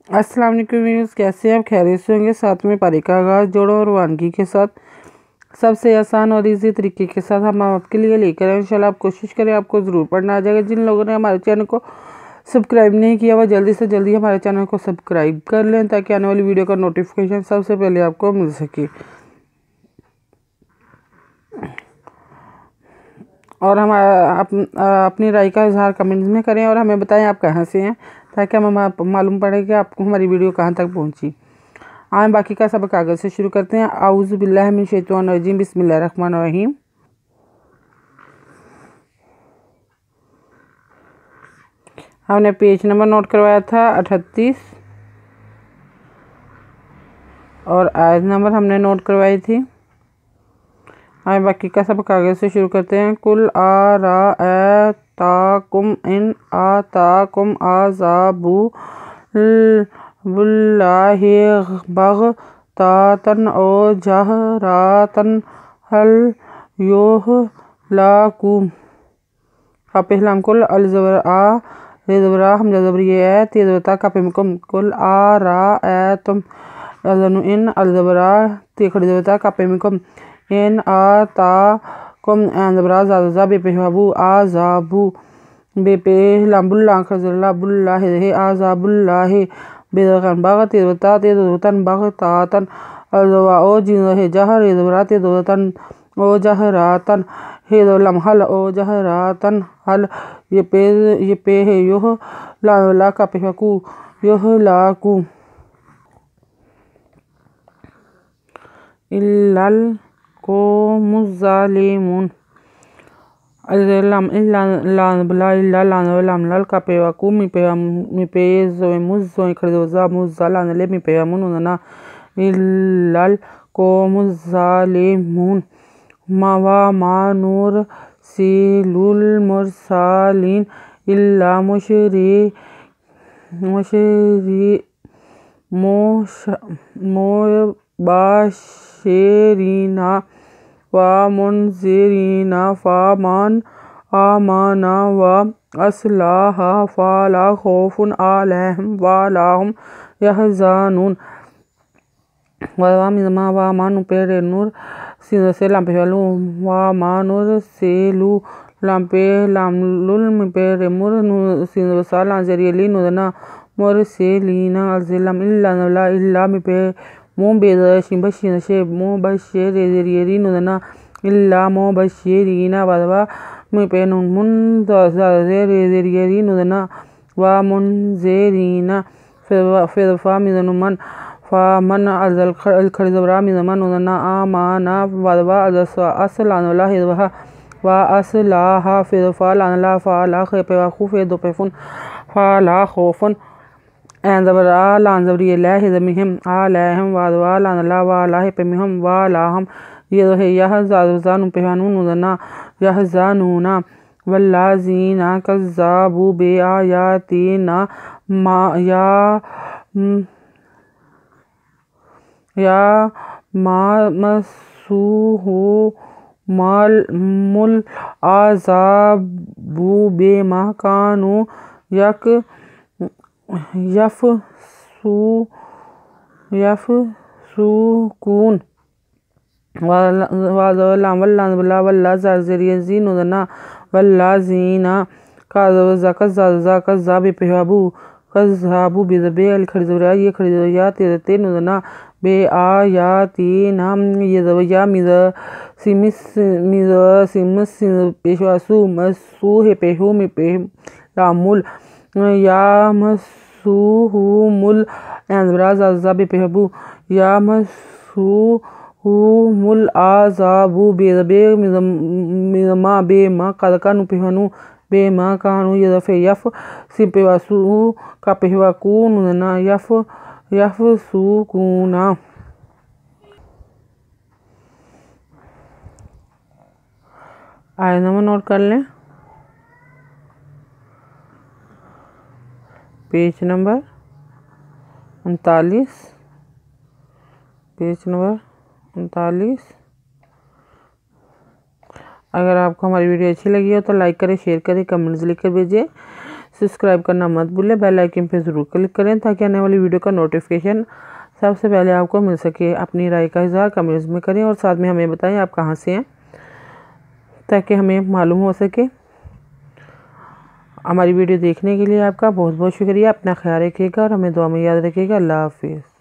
अस्सलाम वालेकुम व्यूअर्स, कैसे हैं आप? खैरियत से होंगे। साथ में पारी का आगाज़ जोड़ों और वानगी के साथ सबसे आसान और इजी तरीके के साथ हम आपके लिए लेकर आए। इंशाल्लाह आप कोशिश करें, आपको ज़रूर पढ़ना आ जाएगा। जिन लोगों ने हमारे चैनल को सब्सक्राइब नहीं किया वह जल्दी से जल्दी हमारे चैनल को सब्सक्राइब कर लें ताकि आने वाली वीडियो का नोटिफिकेशन सबसे पहले आपको मिल सके। और हम अपनी राय का इजहार कमेंट्स में करें और हमें बताएं आप कहाँ से हैं, ताकि हम मालूम पड़े कि आपको हमारी वीडियो कहाँ तक पहुँची। आए बाकी का सबक कागज़ से शुरू करते हैं। आऊज़ु बिल्लाहि मिन शैतानिर रजीम, बिस्मिल्लाहिर रहमानिर रहीम। हमने पेज नंबर नोट करवाया था 38 और आयत नंबर हमने नोट करवाई थी। आए बाकी का सब कागज़ से शुरू करते हैं। कुल आराअताकुम इन आताकुम आज़ाबु बुल्लाहि बग़तातन औ जहरातन हल युहलाकुम। पहला कुल अलज़बर आ ज़बरा हमजा ज़बरी है तेज़बता का पेमकुम। कुल आराअतुम अज़नु इन अलज़बरा तेखड़ी ज़बता का पेमकुम। इन आताकुम ज़बरा ज़ाज़ा बेपेहबू आज़ाबू बेपे लम्बुल्ला खज़ल्ला बुल्ला है आज़ाबुल्लाहि बेदगन बग तेज़बतन बग़तातन अलज़वा ओ जिन है जहर ज़बरा तेज़बतन ओ जहरातन हे लम्हल ओ जहरातन हल ये पे है युह ला का पेहकू युह लाकू इल्लल को मुज़ालिमून लाल का पेवाकू मी पे जो मुज़ो खरीदोजा मुज़ा लानले मी पेवामुन ना इल्लल को मुज़ालिमून मावा मानूर सिलुल मुरसालीन इल्ला मुशरी मोबाशिरीना व मुनज़िरीना फ़मन आमना व अस्लहा फ़ला खौफ़ुन अलैहिम वला हुम यहज़नून। व मानु पेरे नूर से लम्पे वालू व मानुर सेलू लम्पे लामलुल पेरे मुर सिंसा जरियली नुदना मुर से लीना अज़लम इल्ला मी पे मो बेदशिम बशिन शे मो बशे रेजरियरी नुदना इल्ला मो बशीरीना वदवा मी पे मुन रेजरियरी नुदना व मुनज़िरीना फ़ा मिदनुमन फ़मन अज़ल खरीज़बरा मिदमन नुदना आमाना वदवा असलानुला हिदवा व असलाहा फ़ा लानला फ़ला ख़ेपे ख़ुफ़े दोपेफुन फ़ला खौफ़ुन ज़बरा लान ज़बरी ला हिदमिहिम अलैहिम वदवा लानला वला हेपेमिहिम वलाहम ये है यह ज़ानु पेहानु नुदना यहज़ानुना वल्लाज़ीना कज़्ज़बू बिआयातिना या मसूहु मुल आज़ाबु बेमा कानु यफ़सूकून वल्ला ज़रियज़ी नुदना वल्लाज़ीना कज़्ज़ा कज़्ज़ाबू बेज़बे अल खरीज़बरा ये खरीज़या तेज़ते नुदना बे आयातिना ये ज़बया मिज़सिमिस पेशवासु मसू हे पेहू मी पे लामुल या मसूहु मुल ज़बरा ज़ाज़ा बेपेहबू या मसूहु मुल आज़ाबू बेज़बे मिज़मा बेमा कदका नु पेहनु बेमा कानु ये दफ़े यफ़ सिपेवासु का पेहवाकू नुदना यफ़सूकूना। आयत नंबर नोट कर लें। पेज नंबर 39 अगर आपको हमारी वीडियो अच्छी लगी हो तो लाइक करें, शेयर करें, कमेंट्स लिख कर भेजिए। सब्सक्राइब करना मत भूलें। बेल आइकन पे ज़रूर क्लिक करें ताकि आने वाली वीडियो का नोटिफिकेशन सबसे पहले आपको मिल सके। अपनी राय का इज़हार कमेंट्स में करें और साथ में हमें बताएं आप कहाँ से हैं, ताकि हमें मालूम हो सके। हमारी वीडियो देखने के लिए आपका बहुत बहुत शुक्रिया। अपना ख्याल रखिएगा और हमें दुआ में याद रखिएगा। अल्लाह हाफिज़।